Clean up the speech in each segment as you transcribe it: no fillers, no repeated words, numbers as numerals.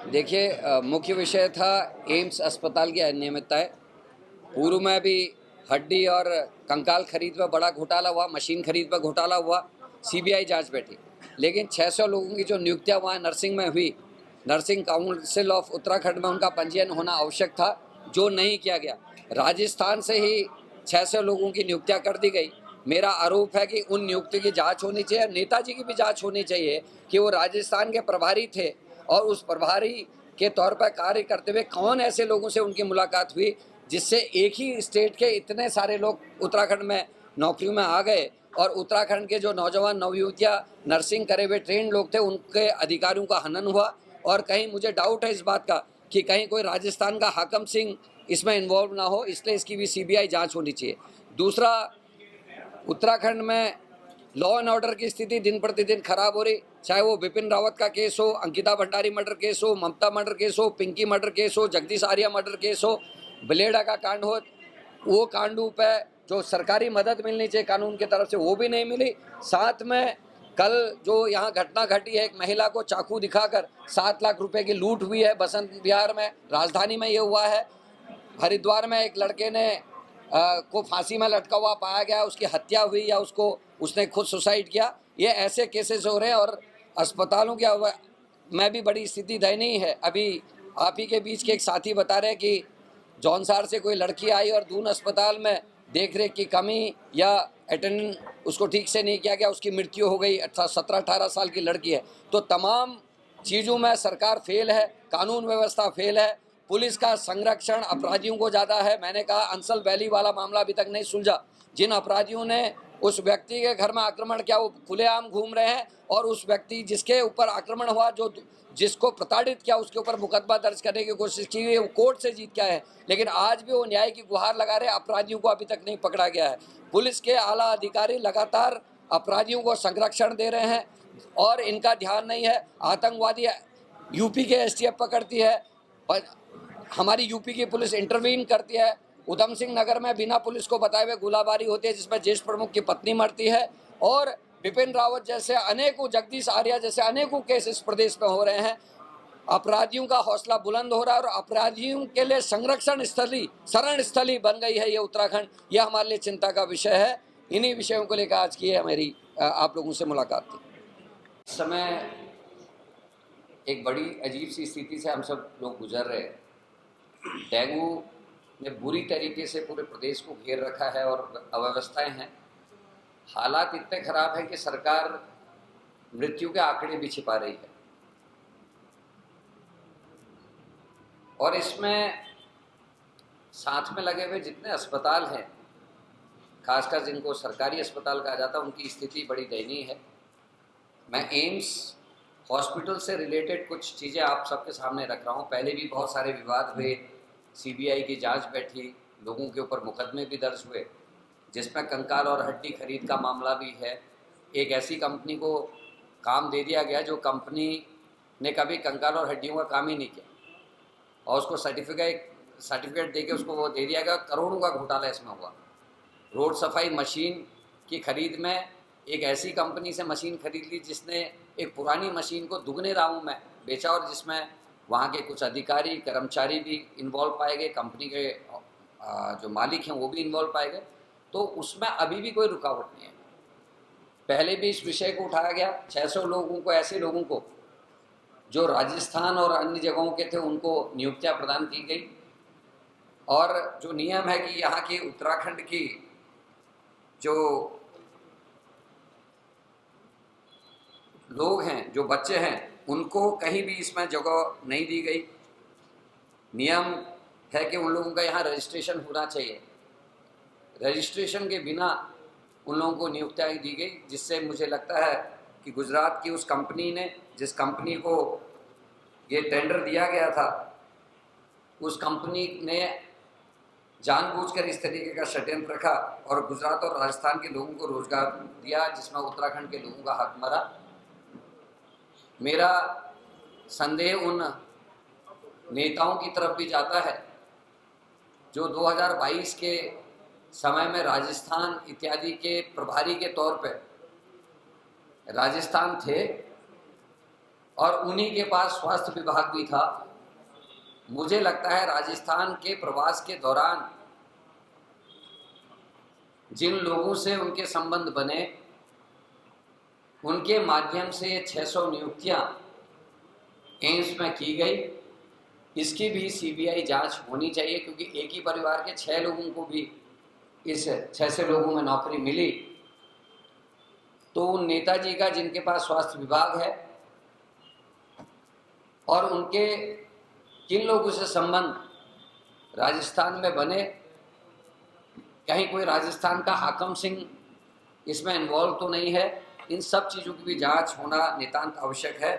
देखिए, मुख्य विषय था एम्स अस्पताल की अनियमितताएं। पूर्व में भी हड्डी और कंकाल खरीद में बड़ा घोटाला हुआ, मशीन खरीद में घोटाला हुआ, सीबीआई जांच बैठी। लेकिन 600 लोगों की जो नियुक्तियां वहाँ नर्सिंग में हुई, नर्सिंग काउंसिल ऑफ उत्तराखंड में उनका पंजीयन होना आवश्यक था, जो नहीं किया गया। राजस्थान से ही 600 लोगों की नियुक्तियां कर दी गई। मेरा आरोप है कि उन नियुक्ति की जांच होनी चाहिए, नेताजी की भी जांच होनी चाहिए कि वो राजस्थान के प्रभारी थे और उस प्रभारी के तौर पर कार्य करते हुए कौन ऐसे लोगों से उनकी मुलाकात हुई जिससे एक ही स्टेट के इतने सारे लोग उत्तराखंड में नौकरियों में आ गए और उत्तराखंड के जो नौजवान नवयुवतियाँ नर्सिंग करे हुए ट्रेंड लोग थे उनके अधिकारियों का हनन हुआ। और कहीं मुझे डाउट है इस बात का कि कहीं कोई राजस्थान का हाकम सिंह इसमें इन्वॉल्व ना हो, इसलिए इसकी भी सीबीआई जांच होनी चाहिए। दूसरा, उत्तराखंड में लॉ एंड ऑर्डर की स्थिति दिन प्रतिदिन खराब हो रही, चाहे वो बिपिन रावत का केस हो, अंकिता भंडारी मर्डर केस हो, ममता मर्डर केस हो, पिंकी मर्डर केस हो, जगदीश आर्या मर्डर केस हो, बलेडा का कांड हो। वो कांडों पे जो सरकारी मदद मिलनी चाहिए कानून की तरफ से वो भी नहीं मिली। साथ में कल जो यहाँ घटना घटी है, एक महिला को चाकू दिखाकर 7 लाख रुपए की लूट हुई है बसंत विहार में, राजधानी में ये हुआ है। हरिद्वार में एक लड़के ने को फांसी में लटका हुआ पाया गया, उसकी हत्या हुई या उसने खुद सुसाइड किया। ये ऐसे केसेस हो रहे हैं और अस्पतालों की में भी बड़ी स्थिति दयनीय है। अभी आप ही के बीच के एक साथी बता रहे हैं कि जौनसार से कोई लड़की आई और दून अस्पताल में देख रेख की कमी या अटेंडेंस उसको ठीक से नहीं किया गया, उसकी मृत्यु हो गई। 17-18 साल की लड़की है। तो तमाम चीज़ों में सरकार फेल है, कानून व्यवस्था फेल है, पुलिस का संरक्षण अपराधियों को ज़्यादा है। मैंने कहा अंसल वैली वाला मामला अभी तक नहीं सुलझा। जिन अपराधियों ने उस व्यक्ति के घर में आक्रमण किया वो खुलेआम घूम रहे हैं और उस व्यक्ति जिसके ऊपर आक्रमण हुआ, जो जिसको प्रताड़ित किया, उसके ऊपर मुकदमा दर्ज करने की कोशिश की है, वो कोर्ट से जीत के आए हैं। लेकिन आज भी वो न्याय की गुहार लगा रहे, अपराधियों को अभी तक नहीं पकड़ा गया है। पुलिस के आला अधिकारी लगातार अपराधियों को संरक्षण दे रहे हैं और इनका ध्यान नहीं है। आतंकवादी यूपी के एसटीएफ पकड़ती है, हमारी यूपी की पुलिस इंटरवीन करती है। उधम सिंह नगर में बिना पुलिस को बताए हुए गोलाबारी होती है जिसमें ज्येष्ठ प्रमुख की पत्नी मरती है। और बिपिन रावत जैसे अनेकों, जगदीश आर्या जैसे अनेकों केस इस प्रदेश में हो रहे हैं। अपराधियों का हौसला बुलंद हो रहा है और अपराधियों के लिए संरक्षण स्थली, शरण स्थली बन गई है ये उत्तराखंड। यह हमारे लिए चिंता का विषय है। इन्हीं विषयों को लेकर आज की मेरी आप लोगों से मुलाकात थी। इस समय एक बड़ी अजीब सी स्थिति से हम सब लोग गुजर रहे हैं। डेंगू ने बुरी तरीके से पूरे प्रदेश को घेर रखा है और अव्यवस्थाएं हैं। हालात इतने खराब हैं कि सरकार मृत्यु के आंकड़े भी छिपा रही है। और इसमें साथ में लगे हुए जितने अस्पताल हैं, खासकर जिनको सरकारी अस्पताल कहा जाता है, उनकी स्थिति बड़ी दयनीय है। मैं एम्स हॉस्पिटल से रिलेटेड कुछ चीज़ें आप सबके सामने रख रहा हूँ। पहले भी बहुत सारे विवाद हुए, सीबीआई की जांच बैठी, लोगों के ऊपर मुकदमे भी दर्ज हुए, जिसमें कंकाल और हड्डी खरीद का मामला भी है। एक ऐसी कंपनी को काम दे दिया गया जो कंपनी ने कभी कंकाल और हड्डियों का काम ही नहीं किया और उसको सर्टिफिकेट देके उसको वो दे दिया गया। करोड़ों का घोटाला इसमें हुआ। रोड सफाई मशीन की खरीद में एक ऐसी कंपनी से मशीन खरीद ली जिसने एक पुरानी मशीन को दुगने दामों में बेचा और जिसमें वहाँ के कुछ अधिकारी कर्मचारी भी इन्वॉल्व पाए गए, कंपनी के जो मालिक हैं वो भी इन्वॉल्व पाए गए। तो उसमें अभी भी कोई रुकावट नहीं है। पहले भी इस विषय को उठाया गया। 600 लोगों को, ऐसे लोगों को जो राजस्थान और अन्य जगहों के थे, उनको नियुक्तियां प्रदान की गई। और जो नियम है कि यहाँ की उत्तराखंड की जो लोग हैं, जो बच्चे हैं, उनको कहीं भी इसमें जगह नहीं दी गई। नियम है कि उन लोगों का यहाँ रजिस्ट्रेशन होना चाहिए। रजिस्ट्रेशन के बिना उन लोगों को नियुक्तियाँ दी गई, जिससे मुझे लगता है कि गुजरात की उस कंपनी ने, जिस कंपनी को ये टेंडर दिया गया था, उस कंपनी ने जानबूझकर इस तरीके का षड्यंत्र रखा और गुजरात और राजस्थान के लोगों को रोजगार दिया, जिसमें उत्तराखंड के लोगों का हक मरा। मेरा संदेह उन नेताओं की तरफ भी जाता है जो 2022 के समय में राजस्थान इत्यादि के प्रभारी के तौर पे राजस्थान थे और उन्हीं के पास स्वास्थ्य विभाग भी था। मुझे लगता है राजस्थान के प्रवास के दौरान जिन लोगों से उनके संबंध बने, उनके माध्यम से ये 600 नियुक्तियां एम्स में की गई, इसकी भी सीबीआई जांच होनी चाहिए, क्योंकि एक ही परिवार के 6 लोगों को भी इस 600 लोगों में नौकरी मिली। तो उन नेताजी का जिनके पास स्वास्थ्य विभाग है और उनके किन लोगों से संबंध राजस्थान में बने, कहीं कोई राजस्थान का हाकम सिंह इसमें इन्वॉल्व तो नहीं है, इन सब चीज़ों की भी जांच होना नितांत आवश्यक है।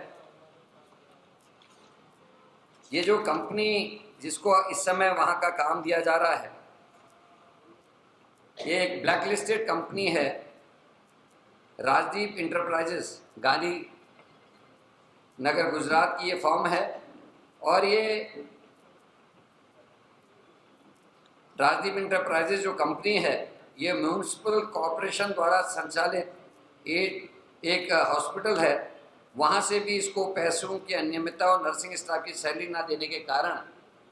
ये जो कंपनी जिसको इस समय वहाँ का काम दिया जा रहा है, ये एक ब्लैक लिस्टेड कंपनी है, राजदीप इंटरप्राइजेस, गांधी नगर गुजरात की ये फर्म है। और ये राजदीप इंटरप्राइजेस जो कंपनी है, ये म्यूनिसिपल कॉरपोरेशन द्वारा संचालित एक हॉस्पिटल है। वहाँ से भी इसको पैसों की अनियमितता और नर्सिंग स्टाफ की सैलरी ना देने के कारण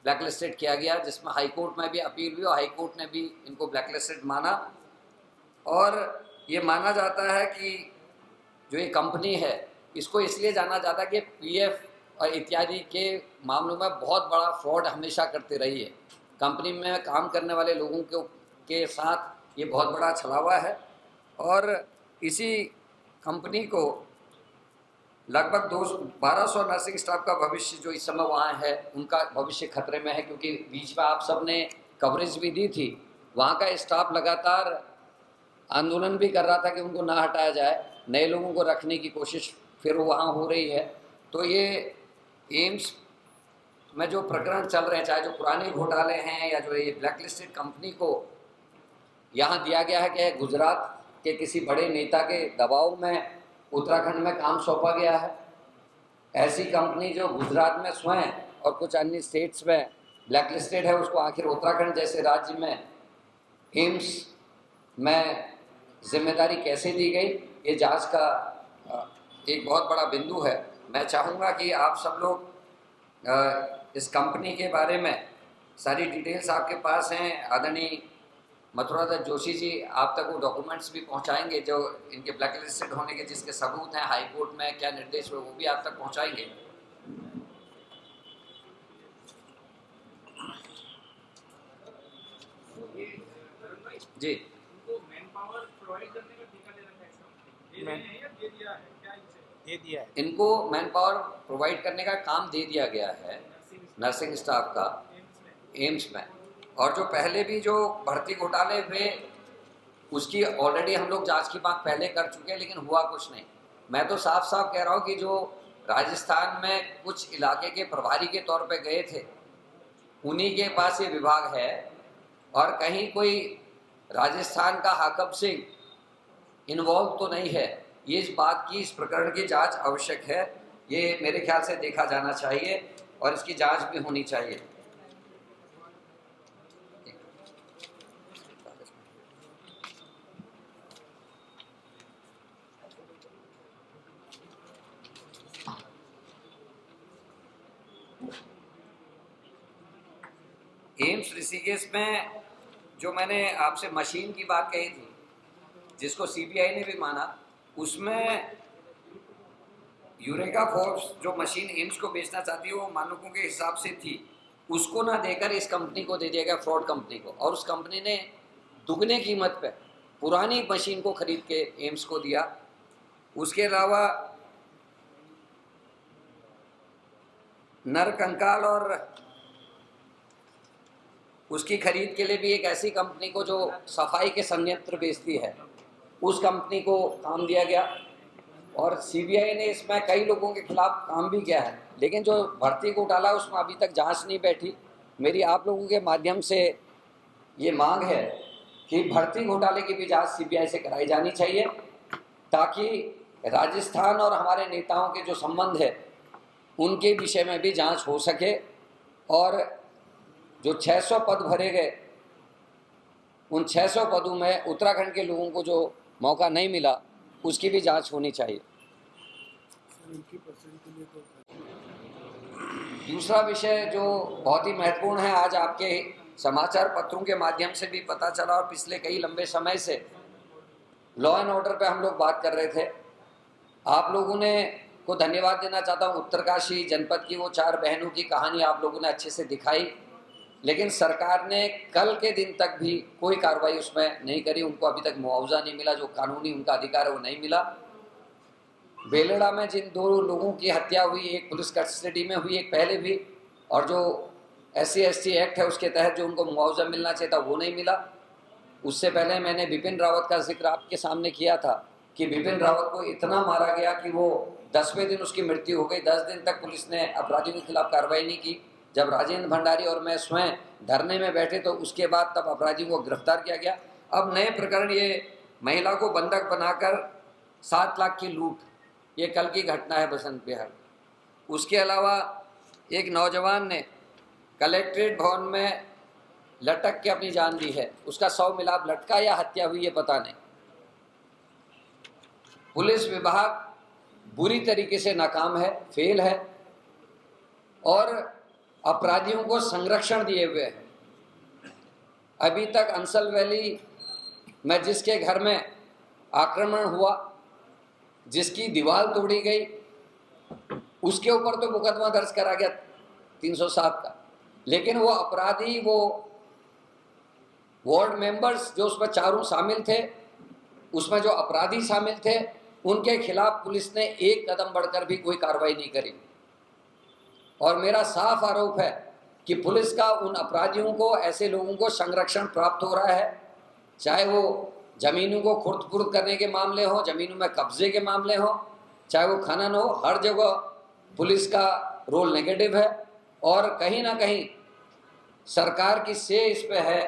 ब्लैकलिस्टेड किया गया, जिसमें हाई कोर्ट में भी अपील हुई और हाई कोर्ट ने भी इनको ब्लैकलिस्टेड माना। और ये माना जाता है कि जो ये कंपनी है, इसको इसलिए जाना जाता है कि पीएफ और इत्यादि के मामलों में बहुत बड़ा फ्रॉड हमेशा करते रही है। कंपनी में काम करने वाले लोगों के साथ ये बहुत बड़ा छलावा है। और इसी कंपनी को लगभग 1200 नर्सिंग स्टाफ का भविष्य जो इस समय वहाँ है, उनका भविष्य खतरे में है, क्योंकि बीच में आप सब ने कवरेज भी दी थी। वहाँ का स्टाफ लगातार आंदोलन भी कर रहा था कि उनको ना हटाया जाए, नए लोगों को रखने की कोशिश फिर वहाँ हो रही है। तो ये एम्स में जो प्रकरण चल रहे हैं, चाहे जो पुराने घोटाले हैं या जो ये ब्लैकलिस्टेड कंपनी को यहाँ दिया गया है कि गुजरात के किसी बड़े नेता के दबाव में उत्तराखंड में काम सौंपा गया है। ऐसी कंपनी जो गुजरात में स्वयं और कुछ अन्य स्टेट्स में ब्लैकलिस्टेड है, उसको आखिर उत्तराखंड जैसे राज्य में एम्स में जिम्मेदारी कैसे दी गई, ये जांच का एक बहुत बड़ा बिंदु है। मैं चाहूँगा कि आप सब लोग इस कंपनी के बारे में सारी डिटेल्स आपके पास हैं। आदरणीय मथुरादत्त जोशी जी आप तक वो डॉक्यूमेंट्स भी पहुंचाएंगे जो इनके ब्लैकलिस्टेड होने के जिसके सबूत हैं, हाई कोर्ट में क्या निर्देश हुए वो भी आप तक पहुंचाएंगे। जी, दे दिया है, इनको मैन पावर प्रोवाइड करने का काम दे दिया गया है नर्सिंग स्टाफ का एम्स में। और जो पहले भी जो भर्ती घोटाले हुए उसकी ऑलरेडी हम लोग जांच की बात पहले कर चुके हैं, लेकिन हुआ कुछ नहीं। मैं तो साफ साफ कह रहा हूँ कि जो राजस्थान में कुछ इलाके के प्रभारी के तौर पे गए थे, उन्हीं के पास ये विभाग है, और कहीं कोई राजस्थान का हाकम सिंह इन्वॉल्व तो नहीं है। ये इस बात की, इस प्रकरण की जांच आवश्यक है। ये मेरे ख्याल से देखा जाना चाहिए और इसकी जांच भी होनी चाहिए। एम्स ऋषिकेश में जो मैंने आपसे मशीन की बात कही थी, जिसको सीबीआई ने भी माना, उसमें यूरेका फोर्ब्स जो मशीन एम्स को बेचना चाहती है वो मानकों के हिसाब से थी, उसको ना देकर इस कंपनी को दे दिया गया, फ्रॉड कंपनी को। और उस कंपनी ने दुगने कीमत पे पुरानी मशीन को खरीद के एम्स को दिया। उसके अलावा नर कंकाल और उसकी खरीद के लिए भी एक ऐसी कंपनी को जो सफाई के संयंत्र बेचती है, उस कंपनी को काम दिया गया। और सीबीआई ने इसमें कई लोगों के खिलाफ काम भी किया है, लेकिन जो भर्ती घोटाला उसमें अभी तक जांच नहीं बैठी। मेरी आप लोगों के माध्यम से ये मांग है कि भर्ती घोटाले की भी जांच सीबीआई से कराई जानी चाहिए, ताकि राजस्थान और हमारे नेताओं के जो संबंध है उनके विषय में भी जांच हो सके, और जो 600 पद भरे गए, उन 600 पदों में उत्तराखंड के लोगों को जो मौका नहीं मिला, उसकी भी जांच होनी चाहिए। सर 80% के लिए तो दूसरा विषय जो बहुत ही महत्वपूर्ण है, आज आपके समाचार पत्रों के माध्यम से भी पता चला और पिछले कई लंबे समय से लॉ एंड ऑर्डर पे हम लोग बात कर रहे थे। आप लोगों ने को धन्यवाद देना चाहता हूँ। उत्तरकाशी जनपद की वो 4 बहनों की कहानी आप लोगों ने अच्छे से दिखाई, लेकिन सरकार ने कल के दिन तक भी कोई कार्रवाई उसमें नहीं करी। उनको अभी तक मुआवजा नहीं मिला, जो कानूनी उनका अधिकार है वो नहीं मिला। बेलड़ा में जिन 2 लोगों की हत्या हुई, एक पुलिस कस्टडी में हुई, एक पहले भी, और जो SC/ST एक्ट है उसके तहत जो उनको मुआवजा मिलना चाहिए था वो नहीं मिला। उससे पहले मैंने बिपिन रावत का जिक्र आपके सामने किया था कि बिपिन रावत को इतना मारा गया कि वो 10वें दिन उसकी मृत्यु हो गई। 10 दिन तक पुलिस ने अपराधियों के खिलाफ कार्रवाई नहीं की। जब राजेंद्र भंडारी और मैं स्वयं धरने में बैठे तो उसके बाद तब अपराधियों को गिरफ्तार किया गया। अब नए प्रकरण, ये महिला को बंधक बनाकर 7 लाख की लूट, ये कल की घटना है बसंत विहार। उसके अलावा एक नौजवान ने कलेक्ट्रेट भवन में लटक के अपनी जान दी है। उसका 100 मिलाप लटका या हत्या हुई ये पता नहीं। पुलिस विभाग बुरी तरीके से नाकाम है, फेल है, और अपराधियों को संरक्षण दिए हुए है। अभी तक अंसल वैली में जिसके घर में आक्रमण हुआ, जिसकी दीवार तोड़ी गई, उसके ऊपर तो मुकदमा दर्ज करा गया 307 का, लेकिन वो अपराधी, वो वार्ड मेंबर्स जो उसमें 4 शामिल थे, उसमें जो अपराधी शामिल थे, उनके खिलाफ पुलिस ने एक कदम बढ़कर भी कोई कार्रवाई नहीं करी। और मेरा साफ आरोप है कि पुलिस का उन अपराधियों को, ऐसे लोगों को संरक्षण प्राप्त हो रहा है, चाहे वो जमीनों को खुर्द-फुर्द करने के मामले हो, जमीनों में कब्जे के मामले हो, चाहे वो खनन हो, हर जगह पुलिस का रोल नेगेटिव है। और कहीं ना कहीं सरकार की से इस पे है,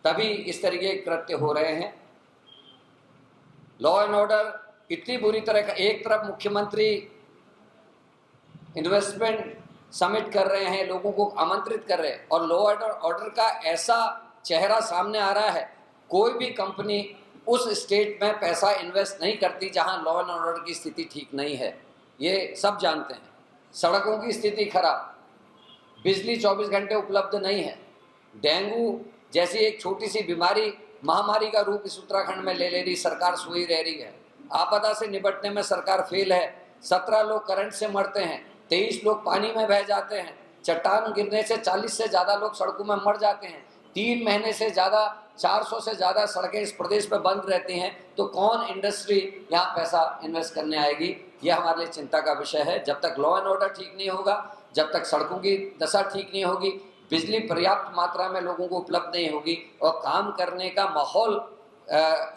तभी इस तरीके के कृत्य हो रहे हैं। लॉ एंड ऑर्डर इतनी बुरी तरह का, एक तरफ मुख्यमंत्री इन्वेस्टमेंट समिट कर रहे हैं, लोगों को आमंत्रित कर रहे हैं, और लॉ एंड ऑर्डर का ऐसा चेहरा सामने आ रहा है, कोई भी कंपनी उस स्टेट में पैसा इन्वेस्ट नहीं करती जहां लॉ एंड ऑर्डर की स्थिति ठीक नहीं है, ये सब जानते हैं। सड़कों की स्थिति खराब, बिजली 24 घंटे उपलब्ध नहीं है, डेंगू जैसी एक छोटी सी बीमारी महामारी का रूप इस उत्तराखंड में ले रही सरकार, सोई रह रही है। आपदा से निपटने में सरकार फेल है। 17 लोग करंट से मरते हैं, 23 लोग पानी में बह जाते हैं, चट्टान गिरने से 40 से ज़्यादा लोग सड़कों में मर जाते हैं, 3 महीने से ज़्यादा, 400 से ज़्यादा सड़कें इस प्रदेश में बंद रहती हैं। तो कौन इंडस्ट्री यहाँ पैसा इन्वेस्ट करने आएगी? यह हमारे लिए चिंता का विषय है। जब तक लॉ एंड ऑर्डर ठीक नहीं होगा, जब तक सड़कों की दशा ठीक नहीं होगी, बिजली पर्याप्त मात्रा में लोगों को उपलब्ध नहीं होगी और काम करने का माहौल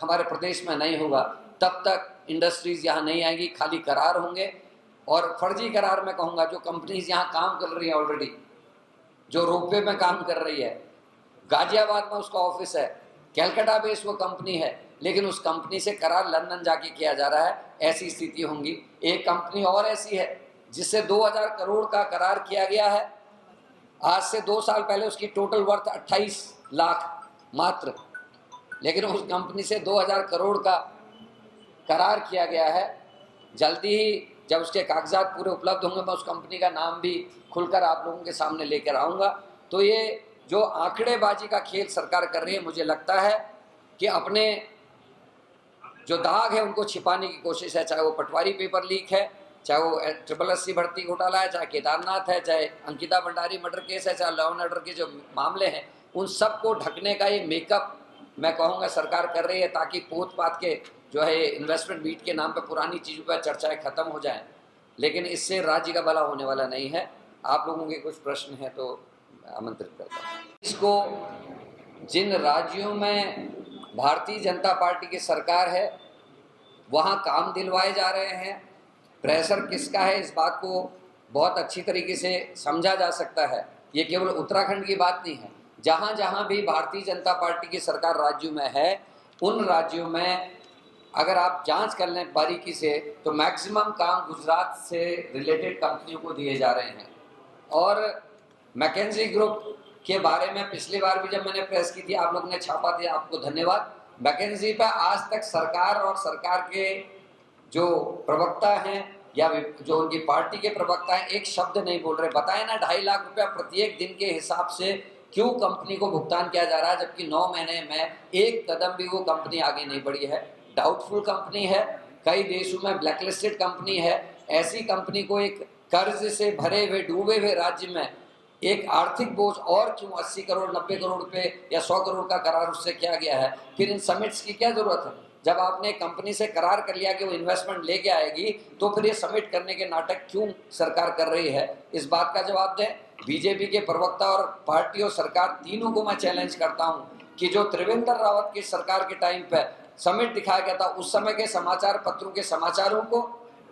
हमारे प्रदेश में नहीं होगा, तब तक इंडस्ट्रीज यहाँ नहीं आएगी, खाली करार होंगे। और फर्जी करार मैं कहूँगा, जो कंपनीज यहाँ काम कर रही हैं ऑलरेडी, जो रोपवे में काम कर रही है, गाजियाबाद में उसका ऑफिस है, कैलकाटा बेस्ड वो कंपनी है, लेकिन उस कंपनी से करार लंदन जाके किया जा रहा है, ऐसी स्थिति होंगी। एक कंपनी और ऐसी है जिससे 2000 करोड़ का करार किया गया है, आज से 2 साल पहले उसकी टोटल वर्थ 28 लाख मात्र, लेकिन उस कंपनी से 2000 करोड़ का करार किया गया है। जल्दी ही जब उसके कागजात पूरे उपलब्ध होंगे, मैं उस कंपनी का नाम भी खुलकर आप लोगों के सामने लेकर आऊँगा। तो ये जो आंकड़ेबाजी का खेल सरकार कर रही है, मुझे लगता है कि अपने जो दाग है उनको छिपाने की कोशिश है। चाहे वो पटवारी पेपर लीक है, चाहे वो SSSC भर्ती घोटाला है, चाहे केदारनाथ है, चाहे अंकिता भंडारी मर्डर केस है, चाहे लॉ एंड ऑर्डर के जो मामले हैं, उन सब को ढकने का ये मेकअप मैं कहूँगा सरकार कर रही है, ताकि पोत पात के जो है इन्वेस्टमेंट मीट के नाम पर पुरानी चीज़ों पर चर्चाएँ खत्म हो जाएं। लेकिन इससे राज्य का भला होने वाला नहीं है। आप लोगों के कुछ प्रश्न हैं तो आमंत्रित करता हूँ। इसको जिन राज्यों में भारतीय जनता पार्टी की सरकार है, वहाँ काम दिलवाए जा रहे हैं। प्रेशर किसका है, इस बात को बहुत अच्छी तरीके से समझा जा सकता है। ये केवल उत्तराखंड की बात नहीं है, जहाँ जहाँ भी भारतीय जनता पार्टी की सरकार राज्यों में है, उन राज्यों में अगर आप जांच कर लें बारीकी से, तो मैक्सिमम काम गुजरात से रिलेटेड कंपनियों को दिए जा रहे हैं। और मैकेंजी ग्रुप के बारे में पिछली बार भी जब मैंने प्रेस की थी, आप लोगों ने छापा दिया, आपको धन्यवाद। मैकेंजी पर आज तक सरकार और सरकार के जो प्रवक्ता हैं या जो उनकी पार्टी के प्रवक्ता हैं एक शब्द नहीं बोल रहे। बताए ना 2.5 लाख रुपया प्रत्येक दिन के हिसाब से क्यों कंपनी को भुगतान किया जा रहा है, जबकि 9 महीने में एक कदम भी वो कंपनी आगे नहीं बढ़ी है। डाउटफुल कंपनी है, कई देशों में ब्लैकलिस्टेड कंपनी है। ऐसी कंपनी को एक कर्ज से भरे हुए डूबे हुए राज्य में एक आर्थिक बोझ और क्यों 80 करोड़ 90 करोड़ रुपए या 100 करोड़ का करार उससे किया गया है। फिर इन समिट्स की क्या जरूरत है? जब आपने कंपनी से करार कर लिया कि वो इन्वेस्टमेंट लेके आएगी, तो फिर ये समिट करने के नाटक क्यों सरकार कर रही है? इस बात का जवाब दें। बीजेपी के प्रवक्ता और पार्टी और सरकार तीनों को मैं चैलेंज करता हूं कि जो त्रिवेंद्र रावत की सरकार के टाइम पे समिट दिखाया गया था, उस समय के समाचार पत्रों के समाचारों को,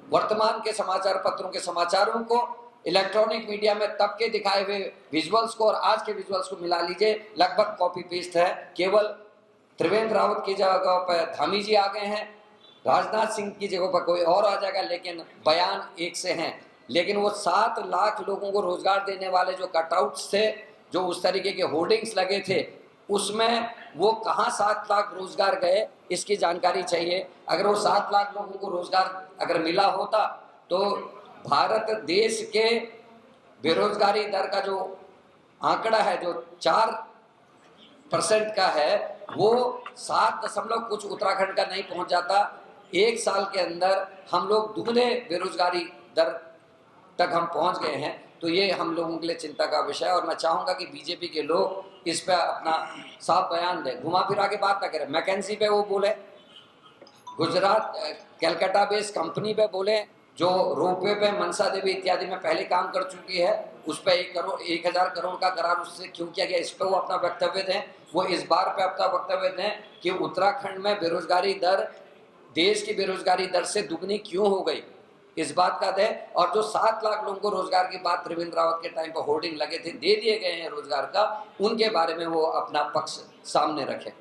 वर्तमान के समाचार पत्रों के समाचारों को, इलेक्ट्रॉनिक मीडिया में तब के दिखाए हुए विजुअल्स को और आज के विजुअल्स को मिला लीजिए, लगभग कॉपी पेस्ट है। केवल त्रिवेंद्र रावत की जगह पर धामी जी आ गए हैं, राजनाथ सिंह की जगह पर कोई और आ जाएगा, लेकिन बयान एक से हैं। लेकिन वो 7 लाख लोगों को रोजगार देने वाले जो कटआउट्स थे, जो उस तरीके के होर्डिंग्स लगे थे, उसमें वो कहाँ 7 लाख रोजगार गए, इसकी जानकारी चाहिए। अगर वो 7 लाख लोगों को रोजगार अगर मिला होता तो भारत देश के बेरोजगारी दर का जो आंकड़ा है, जो 4% का है, वो 7 दशमलव कुछ उत्तराखंड का नहीं पहुंच जाता। 1 साल के अंदर हम लोग दुगने बेरोजगारी दर तक हम पहुंच गए हैं। तो ये हम लोगों के लिए चिंता का विषय है और मैं चाहूंगा कि बीजेपी के लोग इस पर अपना साफ बयान दें, घुमा फिरा के बात ना करें। मैकेंजी पे वो बोले, गुजरात कैलकाटा बेस्ड कंपनी पे बोले, जो रोपवे पे मनसा देवी इत्यादि में पहले काम कर चुकी है, उस पर 1,000 करोड़ का करार उससे क्यों किया गया, इस पर वो अपना वक्तव्य दें। वो इस बार पे अपना वक्तव्य दें कि उत्तराखंड में बेरोजगारी दर देश की बेरोजगारी दर से दुगनी क्यों हो गई, इस बात का दें। और जो 7 लाख लोगों को रोजगार की बात त्रिवेंद्र रावत के टाइम पर होर्डिंग लगे थे, दे दिए गए हैं रोजगार का, उनके बारे में वो अपना पक्ष सामने रखें।